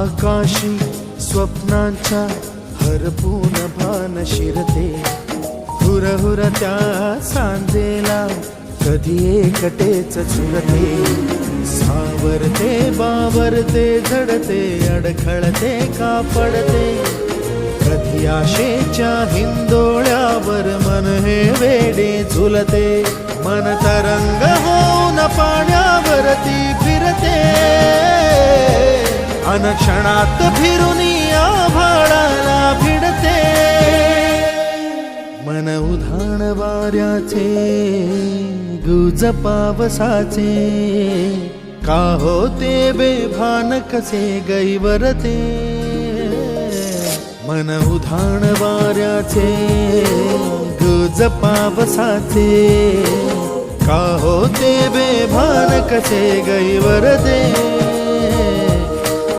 आकाशी स्वप्नांच्या हरपून भान शिरते, हुरहुर त्या सांजेला कधी एकटेच झुलते, सावरते बावरते झडते अडखळते का पडते, कधी आशेच्या हिंदोळ्यावर मन हे वेडे झुलते, मन तरंग होऊन पाण्यावरती फिरते, अनक्षणात फिरून आभाळाला भिडते, मन उधाण वाऱ्याचे गुज पावसाचे, का होते बेभान कसे गैवरते, मन उधाण वाऱ्याचे गुज पावसाचे, का होते बेभान कसे गैवरते.